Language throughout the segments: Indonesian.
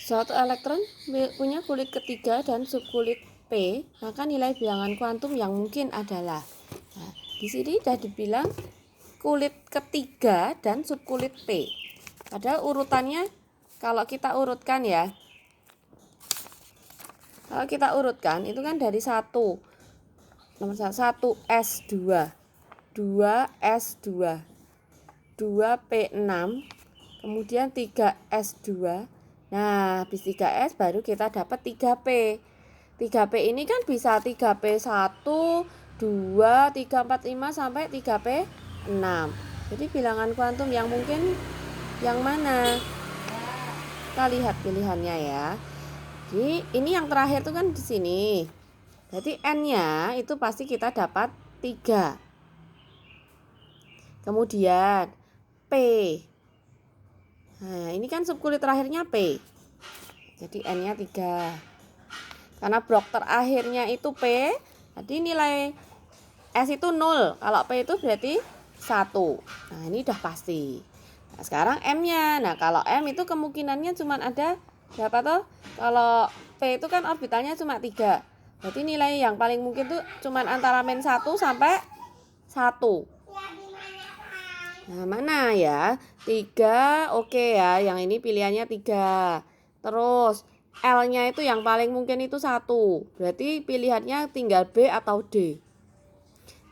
Suatu elektron punya kulit ketiga dan subkulit P, maka nilai bilangan kuantum yang mungkin adalah. Nah, di sini sudah dibilang kulit ketiga dan subkulit P. Padahal urutannya kalau kita urutkan ya. Kalau kita urutkan itu kan dari 1. Nomor 1 S2, 2 S2, 2 P6, kemudian 3 S2. Nah, habis 3S baru kita dapat 3P. 3P ini kan bisa 3P1, 2, 3, 4, 5 sampai 3P6. Jadi bilangan kuantum yang mungkin yang mana? Kita lihat pilihannya ya. Jadi ini yang terakhir tuh kan di sini. Jadi N-nya itu pasti kita dapat 3. Kemudian P. Nah, ini kan subkulit terakhirnya P. Jadi N-nya 3. Karena blok terakhirnya itu P, jadi nilai S itu 0. Kalau P itu berarti 1. Nah, ini udah pasti. Nah, sekarang M-nya. Nah, kalau M itu kemungkinannya cuma ada berapa tuh? Kalau P itu kan orbitalnya cuma 3. Berarti nilai yang paling mungkin tuh cuma antara min 1 sampai 1. Nah, mana ya? 3, oke ya. Yang ini pilihannya 3. Terus L-nya itu yang paling mungkin itu 1. Berarti pilihannya tinggal B atau D.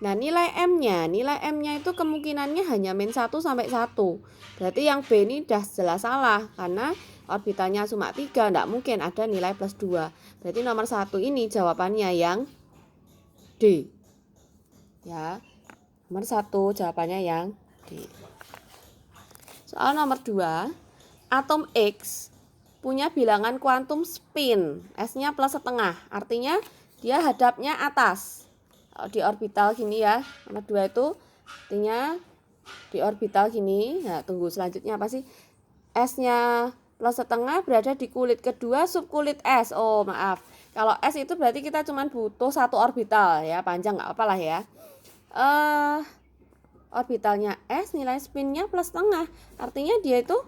Nah, nilai M-nya itu kemungkinannya hanya min 1 sampai 1. Berarti yang B ini udah jelas salah karena orbitalnya cuma 3, enggak mungkin ada nilai plus 2. Berarti nomor 1 ini jawabannya yang D. Ya. Nomor 1 jawabannya yang D. Soal nomor 2, atom X punya bilangan kuantum spin, S-nya plus setengah, artinya dia hadapnya atas. Di orbital gini ya, nomor 2 itu artinya di orbital gini. Nah, tunggu selanjutnya apa sih? S-nya plus setengah berada di kulit kedua subkulit S. Oh, maaf. Kalau S itu berarti kita cuma butuh satu orbital ya, panjang nggak apa-apa lah ya. Orbitalnya S, nilai spinnya plus setengah, artinya dia itu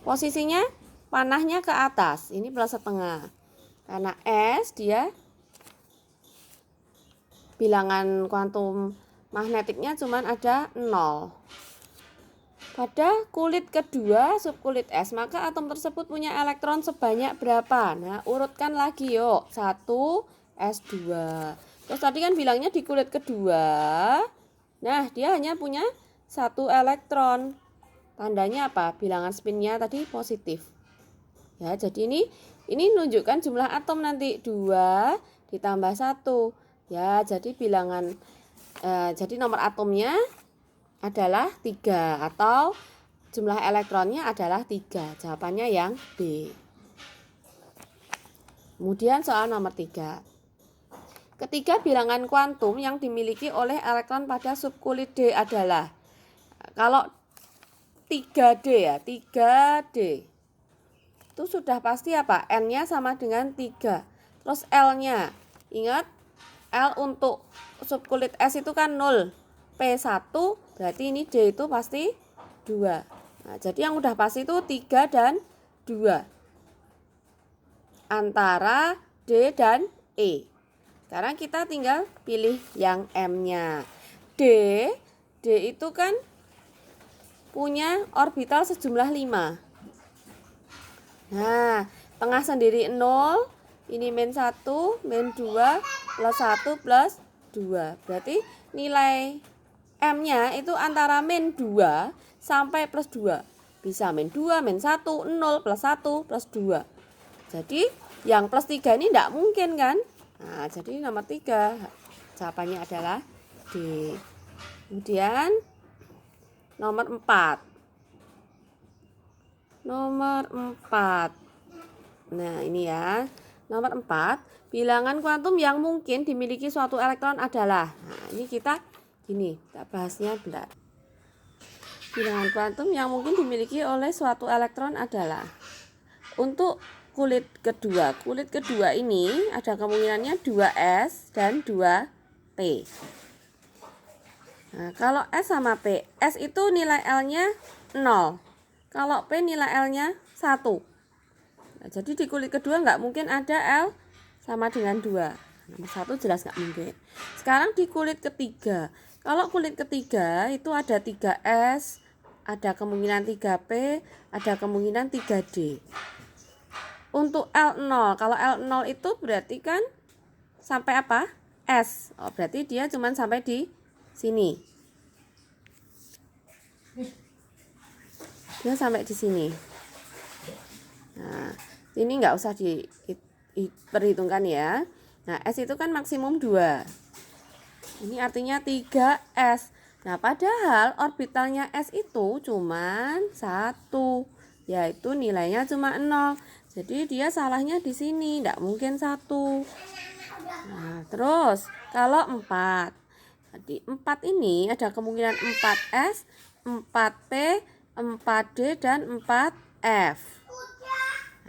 posisinya panahnya ke atas, ini plus setengah. Karena S dia bilangan kuantum magnetiknya cuma ada 0. Pada kulit kedua subkulit S, maka atom tersebut punya elektron sebanyak berapa? Nah, urutkan lagi yuk. 1 S2. Terus tadi kan bilangnya di kulit kedua. Nah, dia hanya punya 1 elektron. Tandanya apa? Bilangan spinnya tadi positif. Ya, jadi ini menunjukkan jumlah atom nanti 2 ditambah 1. Ya, jadi bilangan jadi nomor atomnya adalah 3 atau jumlah elektronnya adalah 3. Jawabannya yang B. Kemudian soal nomor 3. Ketiga bilangan kuantum yang dimiliki oleh elektron pada subkulit D adalah, kalau 3D ya, 3D itu sudah pasti apa? N-nya sama dengan 3. Terus L-nya, ingat L untuk subkulit S itu kan 0. P1 berarti ini D itu pasti 2. Nah, jadi yang udah pasti itu 3 dan 2 antara D dan E. Sekarang kita tinggal pilih yang M-nya. D itu kan punya orbital sejumlah 5. Nah, tengah sendiri 0, ini min 1, min 2, plus 1, plus 2. Berarti nilai M-nya itu antara min 2 sampai plus 2. Bisa min 2, min 1, 0, plus 1, plus 2. Jadi yang plus 3 ini tidak mungkin kan? Nah, jadi nomor 3 jawabannya adalah D. Kemudian nomor 4. Nomor 4. Nah, ini ya. Nomor 4, bilangan kuantum yang mungkin dimiliki suatu elektron adalah. Nah, ini kita bahasnya bentar. Bilangan kuantum yang mungkin dimiliki oleh suatu elektron adalah, untuk kulit kedua ini ada kemungkinannya 2S dan 2P. Nah, kalau S sama P, S itu nilai L-nya 0, kalau P nilai L-nya 1. Nah, jadi di kulit kedua nggak mungkin ada L sama dengan 2. Nomor 1 jelas nggak mungkin. Sekarang di kulit ketiga. Kalau kulit ketiga itu ada 3S, ada kemungkinan 3P, ada kemungkinan 3D. Untuk L0, kalau L0 itu berarti kan sampai apa? S. Oh, berarti dia cuma sampai di sini. Dia sampai di sini. Nah, ini nggak usah diperhitungkan ya. Nah, S itu kan maksimum 2. Ini artinya 3S. Nah, padahal orbitalnya S itu cuman 1, yaitu nilainya cuma 0. Jadi dia salahnya di sini, tidak mungkin 1. Nah, terus kalau 4. Jadi 4 ini ada kemungkinan 4S, 4P, 4D, dan 4F.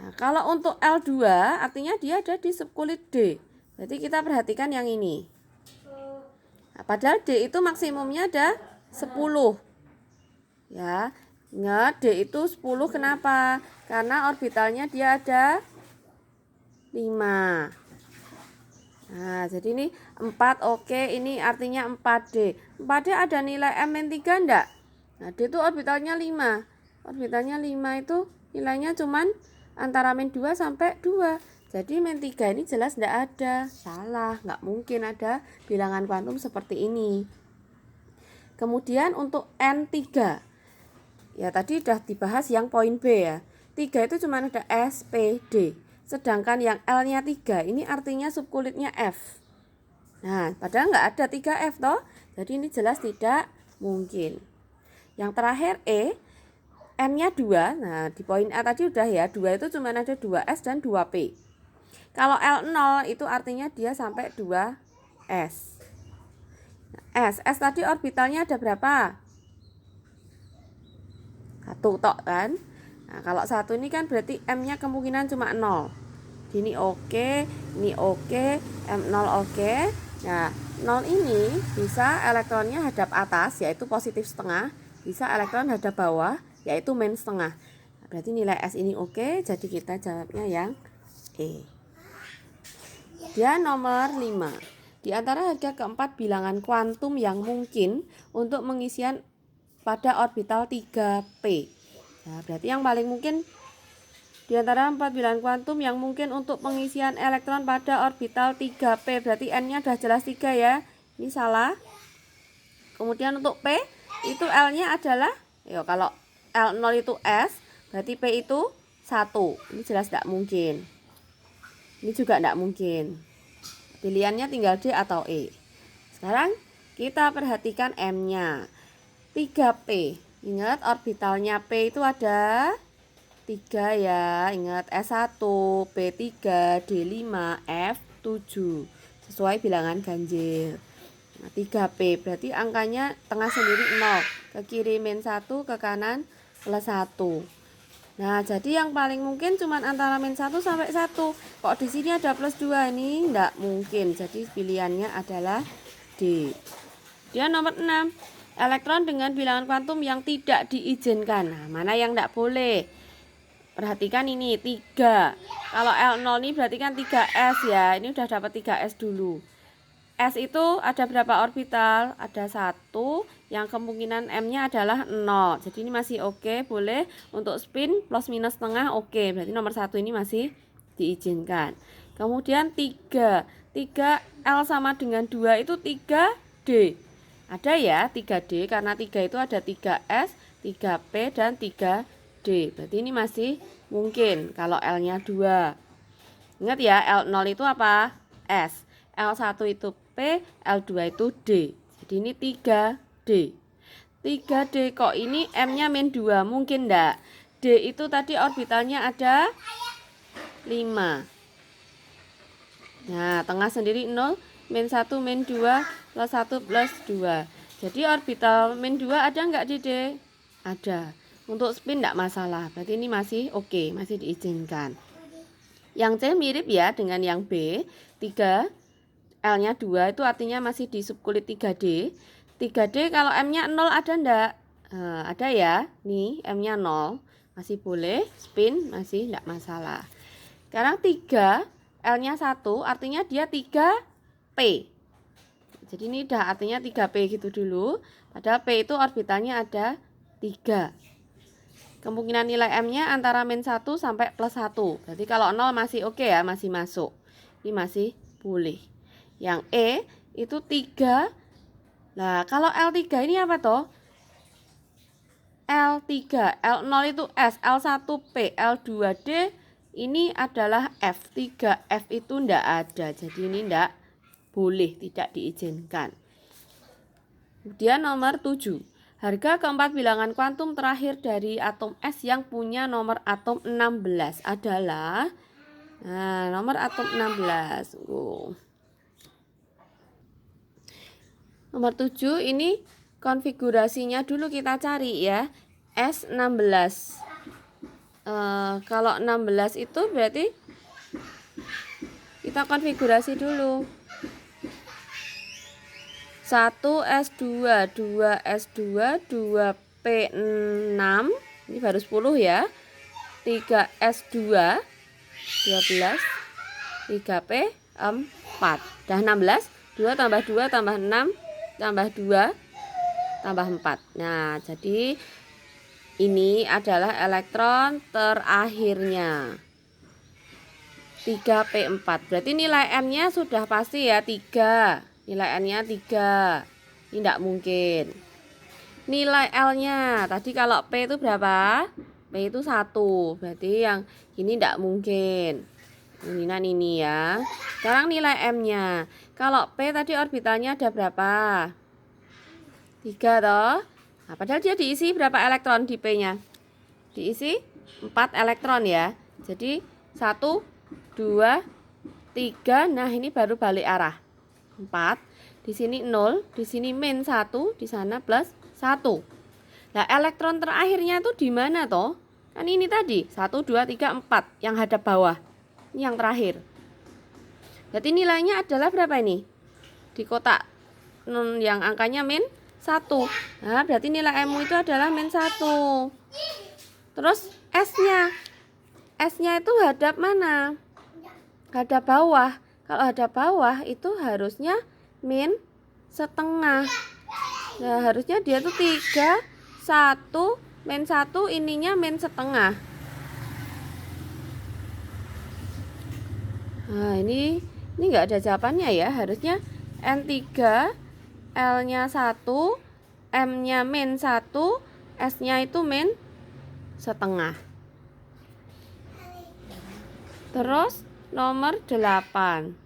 Nah, kalau untuk L2 artinya dia ada di subkulit D. Jadi kita perhatikan yang ini. Nah, padahal D itu maksimumnya ada 10. Ya, ingat D itu 10 kenapa? Karena orbitalnya dia ada 5. Nah, jadi ini 4 oke, ini artinya 4D. 4D ada nilai M-3 enggak? Nah, D itu orbitalnya 5. Orbitalnya 5 itu nilainya cuman antara min 2 sampai 2. Jadi min 3 ini jelas enggak ada. Salah, nggak mungkin ada bilangan kuantum seperti ini. Kemudian untuk N3. Ya, tadi sudah dibahas yang poin B ya. 3 itu cuma ada S, P, D. Sedangkan yang L-nya 3 ini artinya subkulitnya F. Nah, padahal nggak ada 3F toh. Jadi ini jelas tidak mungkin. Yang terakhir E, N-nya 2. Nah, di poin A tadi udah ya, 2 itu cuma ada 2S dan 2P. Kalau L0 itu artinya dia sampai 2S. Nah, S tadi orbitalnya ada berapa? 1 tok kan. Nah, kalau 1 ini kan berarti M-nya kemungkinan cuma 0. Ini oke, ini oke, M0 oke. Nah, 0 ini bisa elektronnya hadap atas, yaitu positif setengah. Bisa elektron hadap bawah, yaitu min setengah. Berarti nilai S ini oke, jadi kita jawabnya yang E. Dia nomor 5. Di antara harga keempat bilangan kuantum yang mungkin untuk pengisian pada orbital 3P. Nah, berarti yang paling mungkin di antara 4 bilangan kuantum yang mungkin untuk pengisian elektron pada orbital 3P. Berarti N-nya sudah jelas 3 ya. Ini salah. Kemudian untuk P, itu L-nya adalah, kalau L0 itu S, berarti P itu 1. Ini jelas tidak mungkin. Ini juga tidak mungkin. Pilihannya tinggal D atau E. Sekarang kita perhatikan M-nya. 3P. Ingat orbitalnya P itu ada 3 ya. Ingat S1, P3, D5, F7. Sesuai bilangan ganjil. Nah, 3P berarti angkanya tengah sendiri 0. Ke kiri min 1, ke kanan plus 1. Nah, jadi yang paling mungkin cuma antara min 1 sampai 1. Kok di sini ada plus 2? Ini enggak mungkin. Jadi pilihannya adalah D. Dia nomor 6. Elektron dengan bilangan kuantum yang tidak diizinkan. Nah, mana yang enggak boleh? Perhatikan ini 3. Kalau L0 ini berarti kan 3S ya. Ini udah dapat 3S dulu. S itu ada berapa orbital? Ada 1 yang kemungkinan M-nya adalah 0. Jadi ini masih oke, boleh untuk spin plus minus setengah oke. Berarti nomor 1 ini masih diizinkan. Kemudian 3. 3L sama dengan 2 itu 3D. Ada ya 3D karena 3 itu ada 3S, 3P, dan 3D. Berarti ini masih mungkin kalau L-nya 2. Ingat ya, L0 itu apa? S. L1 itu P, L2 itu D. Jadi ini 3D. 3D kok ini M-nya min 2, mungkin enggak? D itu tadi orbitalnya ada 5. Nah, tengah sendiri 0, min 1, min 2, plus 1, plus 2. Jadi orbital min 2 ada enggak di D? Ada. Untuk spin enggak masalah, berarti ini masih oke, masih diizinkan. Yang C mirip ya dengan yang B. 3 L-nya 2 itu artinya masih di subkulit 3D. 3D kalau M-nya 0 ada enggak? Ada ya. Nih M-nya 0. masih boleh, spin masih enggak masalah. Sekarang 3, L-nya 1, artinya dia 3P. Jadi ini udah artinya 3P gitu dulu. Padahal P itu orbitalnya ada 3. Kemungkinan nilai M-nya antara min 1 sampai plus 1. Berarti kalau 0 masih oke ya, masih masuk. Ini masih boleh. Yang E itu 3. Nah, kalau L3 ini apa toh? L3, L0 itu S, L1P, L2D ini adalah F. 3F itu ndak ada. Jadi ini ndak boleh, tidak diizinkan. Kemudian nomor 7. Harga keempat bilangan kuantum terakhir dari atom S yang punya nomor atom 16 adalah nomor atom 16. Nomor 7 ini konfigurasinya dulu kita cari ya. S16. Kalau 16 itu berarti kita konfigurasi dulu. 1S2, 2S2, 2P6, ini baru 10 ya. 3S2, 12, 3P4. Dah 16, 2 tambah 2 tambah 6 tambah 2 tambah 4. Nah, jadi ini adalah elektron terakhirnya. 3P4. Berarti nilai N-nya sudah pasti ya 3. Nilai N-nya 3. Ini tidak mungkin. Nilai L-nya tadi kalau P itu berapa? P itu 1. Berarti yang ini tidak mungkin. Ini ya. Sekarang nilai M-nya. Kalau P tadi orbitalnya ada berapa? 3 toh. Nah, padahal dia diisi berapa elektron di P-nya? Diisi 4 elektron ya. Jadi 1, 2, 3. Nah, ini baru balik arah. 4, di sini 0, di sini min 1, di sana plus 1. Nah, elektron terakhirnya itu di mana toh? Kan ini tadi, 1, 2, 3, 4 yang hadap bawah. Ini yang terakhir. Berarti nilainya adalah berapa ini? Di kotak yang angkanya min 1. Nah, berarti nilai M itu adalah min 1. Terus S-nya. S-nya itu hadap mana? Hadap bawah. Kalau hadap bawah itu harusnya min setengah. Nah, harusnya dia tuh 3, 1, min 1, ininya min setengah. Nah, ini enggak ada jawabannya ya. Harusnya N3, L-nya 1, M-nya min 1, S-nya itu min setengah. Terus nomor 8.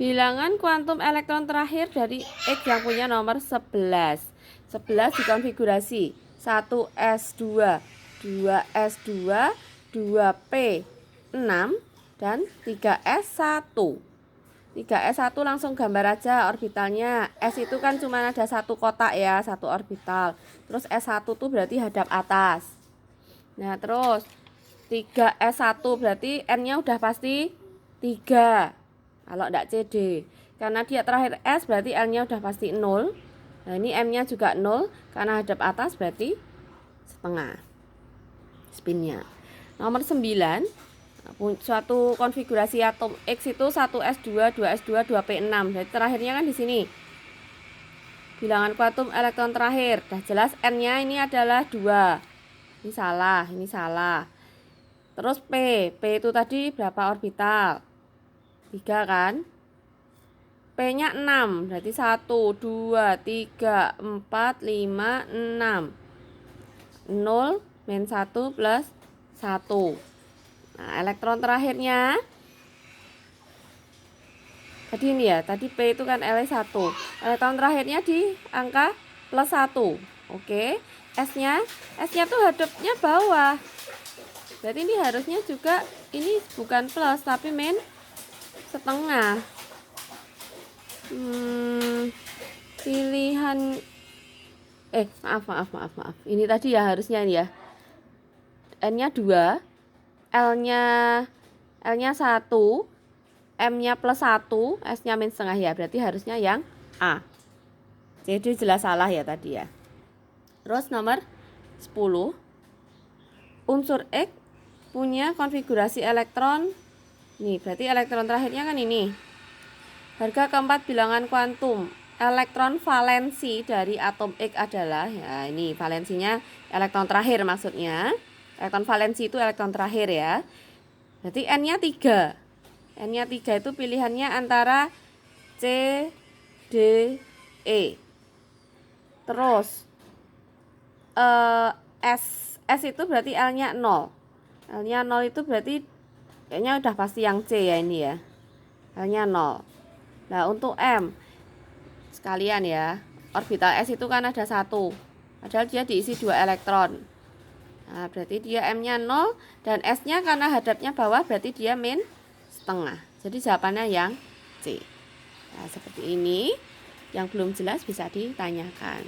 Bilangan kuantum elektron terakhir dari X yang punya nomor 11. 11 dikonfigurasi 1S2, 2S2, 2P6 dan 3S1. 3S1 langsung gambar aja orbitalnya. S itu kan cuma ada satu kotak ya, satu orbital. Terus S1 tuh berarti hadap atas. Nah, terus 3S1 berarti N-nya udah pasti 3. Kalau enggak CD. Karena dia terakhir S berarti L-nya udah pasti 0. Nah, ini M-nya juga 0 karena hadap atas berarti setengah spinnya. Nomor 9. Suatu konfigurasi atom X itu 1S2, 2S2, 2P6. Jadi terakhirnya kan di sini. Bilangan kuantum elektron terakhir. Dah jelas N-nya ini adalah 2. Ini salah, ini salah. Terus P itu tadi berapa orbital? 3 kan? P-nya 6, berarti 1, 2, 3, 4, 5, 6. 0, min 1 plus 1. Nah, elektron terakhirnya tadi ini ya, tadi P itu kan L1. Elektron terakhirnya di angka plus 1. Oke, S-nya tuh hadapnya bawah. Berarti ini harusnya juga ini bukan plus tapi min setengah. Pilihan maaf. Ini tadi ya harusnya ini ya. N-nya 2, L-nya 1, M-nya plus 1, S-nya min setengah ya. Berarti harusnya yang A. Jadi jelas salah ya tadi ya. Terus nomor 10. unsur X punya konfigurasi elektron. Nih, berarti elektron terakhirnya kan ini. Harga keempat bilangan kuantum elektron valensi dari atom X adalah, ya ini valensinya elektron terakhir maksudnya. Elektron valensi itu elektron terakhir ya. Berarti N-nya 3. N-nya 3 itu pilihannya antara C, D, E. Terus S itu berarti L-nya 0. L-nya 0 itu berarti kayaknya udah pasti yang C ya ini ya. L-nya 0. Nah, untuk M sekalian ya, orbital S itu kan ada 1. Padahal dia diisi 2 elektron. Nah, berarti dia M-nya 0 dan S-nya karena hadapnya bawah berarti dia min setengah. Jadi jawabannya yang C. Nah, seperti ini. Yang belum jelas bisa ditanyakan.